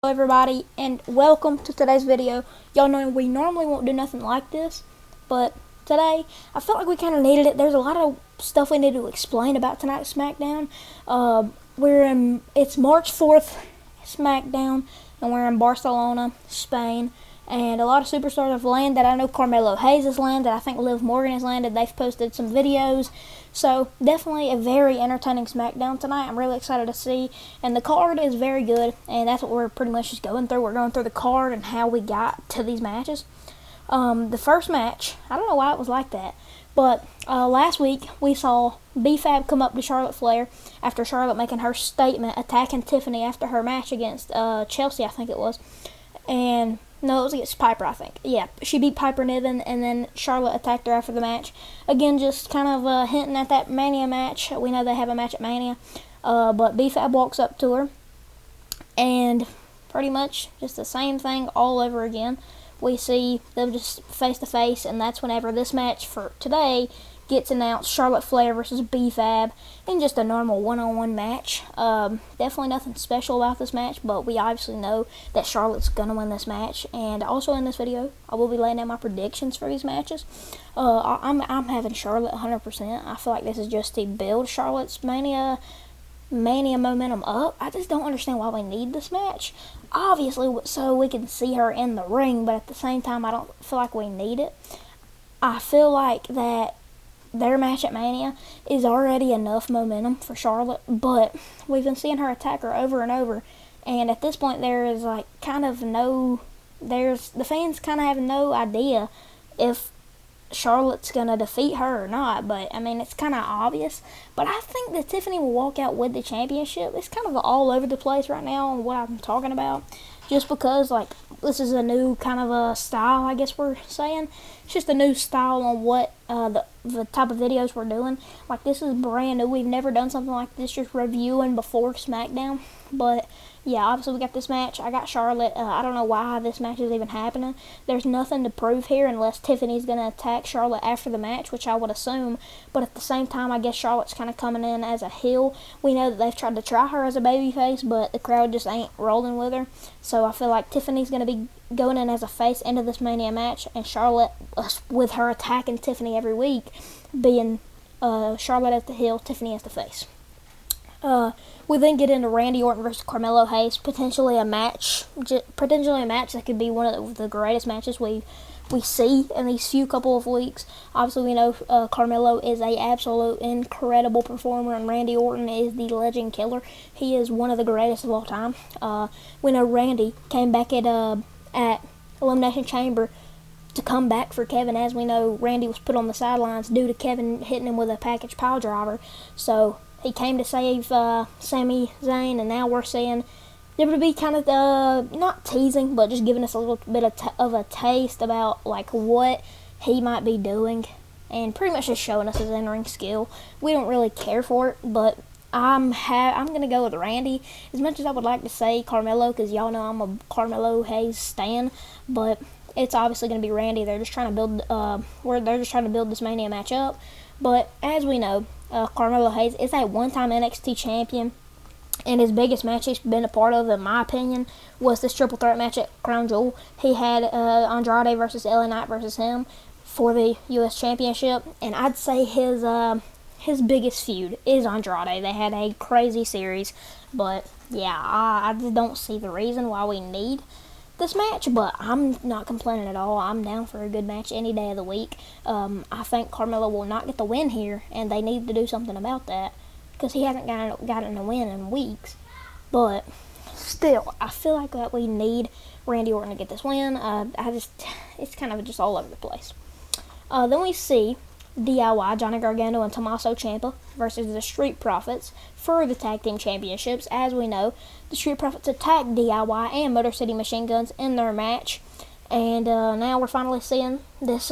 Hello everybody, and welcome to today's video. Y'all know we normally won't do nothing like this, but today I felt like we kind of needed it. There's a lot of stuff we need to explain about tonight's SmackDown. It's March 4th SmackDown, and we're in Barcelona, Spain. And a lot of superstars have landed. I know Carmelo Hayes has landed. I think Liv Morgan has landed. They've posted some videos. So definitely a very entertaining SmackDown tonight. I'm really excited to see. And the card is very good. And that's what we're pretty much just going through. We're going through the card and how we got to these matches. The first match, I don't know why it was like that. But last week we saw B-Fab come up to Charlotte Flair after Charlotte making her statement, attacking Tiffany after her match against Chelsea, I think it was. And no, it was against Piper, I think. Yeah, she beat Piper Niven, and then Charlotte attacked her after the match. Again, just kind of hinting at that Mania match. We know they have a match at Mania. But B-Fab walks up to her, and pretty much just the same thing all over again. We see them just face-to-face, and that's whenever this match for today gets announced. Charlotte Flair versus B-Fab in just a normal one-on-one match. Definitely nothing special about this match, but we obviously know that Charlotte's going to win this match. And also in this video, I will be laying out my predictions for these matches. I'm having Charlotte 100%. I feel like this is just to build Charlotte's Mania momentum up. I just don't understand why we need this match. Obviously, so we can see her in the ring, but at the same time, I don't feel like we need it. I feel like that their match at Mania is already enough momentum for Charlotte, but we've been seeing her attack her over and over, and at this point there is the fans kind of have no idea if Charlotte's gonna defeat her or not. But I mean, it's kind of obvious. But I think that Tiffany will walk out with the championship. It's kind of all over the place right now on what I'm talking about, just because this is a new kind of a style, I guess we're saying. It's just a new style on what the type of videos we're doing. Like, this is brand new. We've never done something like this, just reviewing before SmackDown. But yeah, obviously we got this match. I got Charlotte. I don't know why this match is even happening. There's nothing to prove here unless Tiffany's going to attack Charlotte after the match, which I would assume. But at the same time, I guess Charlotte's kind of coming in as a heel. We know that they've tried to try her as a babyface, but the crowd just ain't rolling with her. So I feel like Tiffany's going to be going in as a face into this Mania match, and Charlotte, with her attacking Tiffany every week, being Charlotte as the heel, Tiffany as the face. We then get into Randy Orton versus Carmelo Hayes, potentially a match that could be one of the greatest matches we see in these couple of weeks. Obviously, we know Carmelo is a absolute incredible performer, and Randy Orton is the legend killer. He is one of the greatest of all time. We know Randy came back at Elimination Chamber to come back for Kevin. As we know, Randy was put on the sidelines due to Kevin hitting him with a package pile driver. So he came to save Sami Zayn, and now we're seeing WWE kind of not teasing, but just giving us a little bit of a taste about what he might be doing, and pretty much just showing us his in-ring skill. We don't really care for it, but I'm gonna go with Randy. As much as I would like to say Carmelo, because y'all know I'm a Carmelo Hayes stan, but it's obviously gonna be Randy. They're just trying to build this Mania match up. But as we know, Carmelo Hayes is a one-time NXT champion, and his biggest match he's been a part of, in my opinion, was this triple threat match at Crown Jewel. He had Andrade versus LA Knight versus him for the U.S. Championship, and I'd say his biggest feud is Andrade. They had a crazy series, but yeah, I just don't see the reason why we need this match, but I'm not complaining at all. I'm down for a good match any day of the week. I think Carmelo will not get the win here, and they need to do something about that, because he hasn't gotten a win in weeks. But still, I feel like that we need Randy Orton to get this win. It's kind of just all over the place. Then we see DIY, Johnny Gargano and Tommaso Ciampa versus the Street Profits for the Tag Team Championships. As we know, the Street Profits attacked DIY and Motor City Machine Guns in their match, and now we're finally seeing this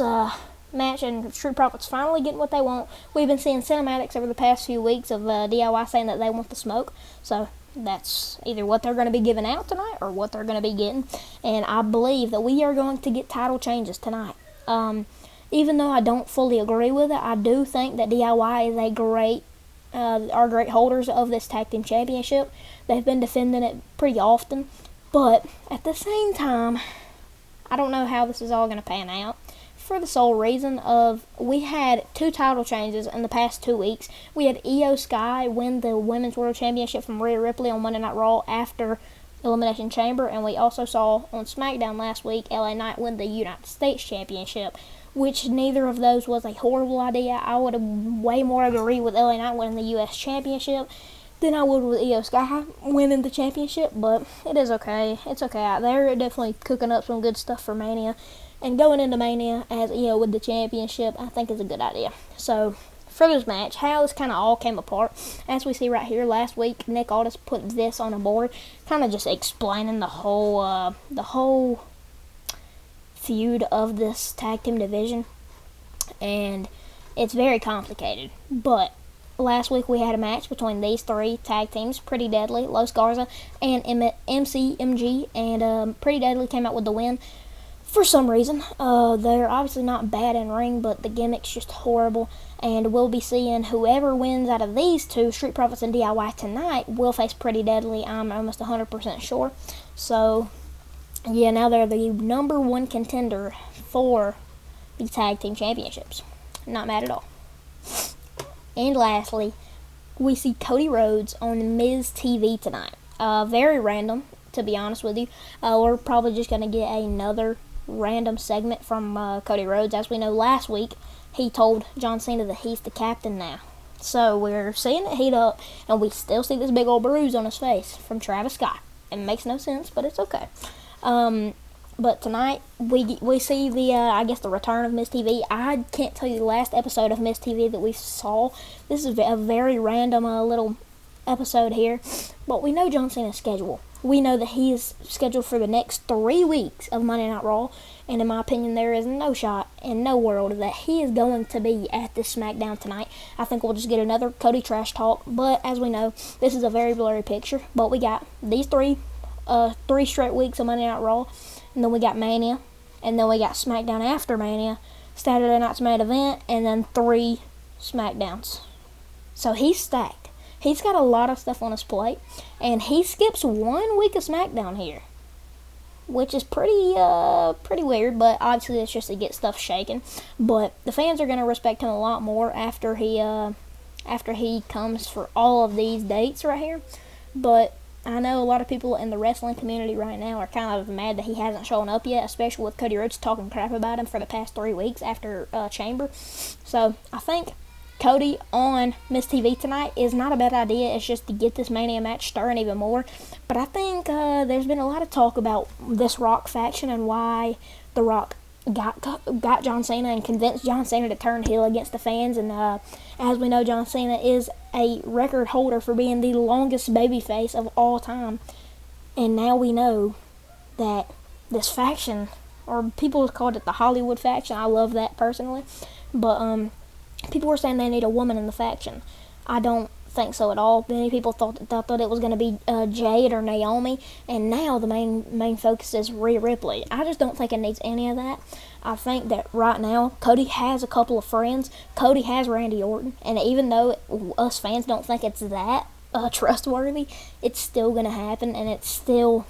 match, and the Street Profits finally getting what they want. We've been seeing cinematics over the past few weeks of DIY saying that they want the smoke, so that's either what they're going to be giving out tonight or what they're going to be getting, and I believe that we are going to get title changes tonight. Even though I don't fully agree with it, I do think that DIY is are great holders of this tag team championship. They've been defending it pretty often. But at the same time, I don't know how this is all going to pan out. For the sole reason of we had 2 title changes in the past 2 weeks. We had Io Sky win the Women's World Championship from Rhea Ripley on Monday Night Raw after Elimination Chamber, and we also saw on SmackDown last week LA Knight win the United States Championship, which neither of those was a horrible idea. I would have way more agreed with LA Knight winning the US Championship than I would with Io Sky winning the championship, but it is okay. It's okay. They're definitely cooking up some good stuff for Mania, and going into Mania as Io with the championship, I think is a good idea. So, for this match, how this kind of all came apart, as we see right here, last week Nick Aldis put this on a board, kind of just explaining the whole feud of this tag team division, and it's very complicated. But last week we had a match between these 3 tag teams, Pretty Deadly, Los Garza, and MCMG, and Pretty Deadly came out with the win. For some reason, they're obviously not bad in ring, but the gimmick's just horrible. And we'll be seeing whoever wins out of these 2, Street Profits and DIY, tonight, will face Pretty Deadly. I'm almost 100% sure. So, yeah, now they're the number 1 contender for the tag team championships. Not mad at all. And lastly, we see Cody Rhodes on Miz TV tonight. Very random, to be honest with you. We're probably just going to get another random segment from Cody Rhodes. As we know, last week he told John Cena that he's the captain now. So we're seeing it heat up, and we still see this big old bruise on his face from Travis Scott. It makes no sense, but it's okay. But tonight we see the return of Miz TV. I can't tell you the last episode of Miz TV that we saw. This is a very random little episode here, but we know John Cena's schedule. We know that he is scheduled for the next 3 weeks of Monday Night Raw, and in my opinion, there is no shot in no world that he is going to be at this SmackDown tonight. I think we'll just get another Cody trash talk, but as we know, this is a very blurry picture. But we got these 3 straight weeks of Monday Night Raw, and then we got Mania, and then we got SmackDown after Mania, Saturday night's main event, and then 3 SmackDowns. So he's stacked. He's got a lot of stuff on his plate, and he skips 1 week of SmackDown here, which is pretty weird, but obviously it's just to get stuff shaken. But the fans are going to respect him a lot more after he comes for all of these dates right here. But I know a lot of people in the wrestling community right now are kind of mad that he hasn't shown up yet, especially with Cody Rhodes talking crap about him for the past 3 weeks after Chamber. So I think Cody on Miz TV tonight is not a bad idea. It's just to get this Mania match stirring even more. But I think there's been a lot of talk about this Rock faction and why The Rock got John Cena and convinced John Cena to turn heel against the fans. And as we know, John Cena is a record holder for being the longest babyface of all time. And now we know that this faction, or people have called it the Hollywood faction. I love that personally. But people were saying they need a woman in the faction. I don't think so at all. Many people thought it was going to be Jade or Naomi, and now the main focus is Rhea Ripley. I just don't think it needs any of that. I think that right now Cody has a couple of friends. Cody has Randy Orton, and even though us fans don't think it's that trustworthy, it's still going to happen, and it's still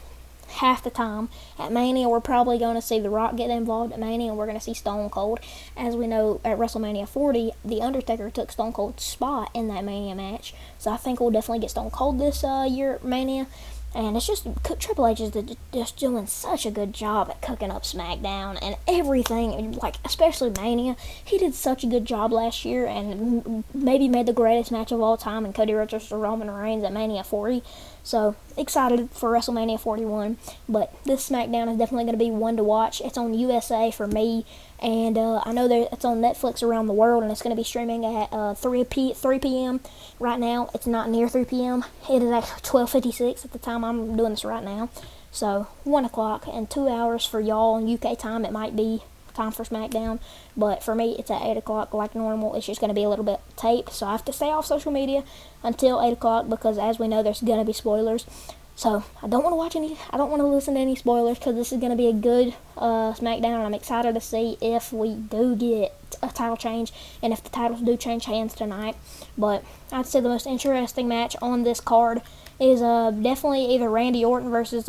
half the time. At Mania, we're probably going to see The Rock get involved at Mania, and we're going to see Stone Cold. As we know, at WrestleMania 40, The Undertaker took Stone Cold's spot in that Mania match. So I think we'll definitely get Stone Cold this year at Mania. And it's just, Triple H is just doing such a good job at cooking up SmackDown and everything, like, especially Mania. He did such a good job last year and maybe made the greatest match of all time in Cody Rhodes versus Roman Reigns at Mania 40. So, excited for WrestleMania 41. But this SmackDown is definitely going to be one to watch. It's on USA for me. And I know that it's on Netflix around the world, and it's going to be streaming at 3 p.m. Right now, it's not near 3 p.m. It is actually 12:56 at the time I'm doing this right now. So, 1 o'clock and 2 hours for y'all in UK time. It might be time for SmackDown, but for me, it's at 8 o'clock like normal. It's just going to be a little bit taped, so I have to stay off social media until 8 o'clock because, as we know, there's going to be spoilers. So, I don't want to listen to any spoilers because this is going to be a good SmackDown, and I'm excited to see if we do get a title change and if the titles do change hands tonight. But I'd say the most interesting match on this card is definitely either Randy Orton versus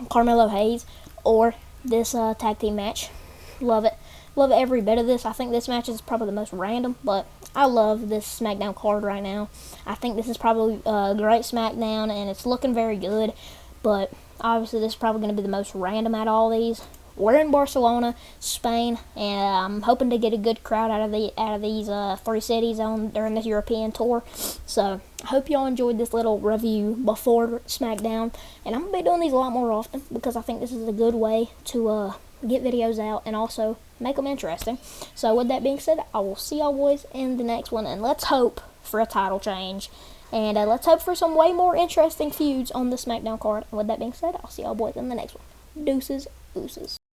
Carmelo Hayes, or this tag team match. Love it. Love every bit of this. I think this match is probably the most random, but I love this SmackDown card right now. I think this is probably a great SmackDown, and it's looking very good, but obviously this is probably going to be the most random out of all these. We're in Barcelona, Spain, and I'm hoping to get a good crowd out of these three cities during this European tour. So I hope y'all enjoyed this little review before SmackDown, and I'm gonna be doing these a lot more often because I think this is a good way to get videos out and also make them interesting. So with that being said, I will see y'all boys in the next one, and let's hope for a title change. And let's hope for some way more interesting feuds on the SmackDown card. And with that being said, I'll see y'all boys in the next one. Deuces, ooses.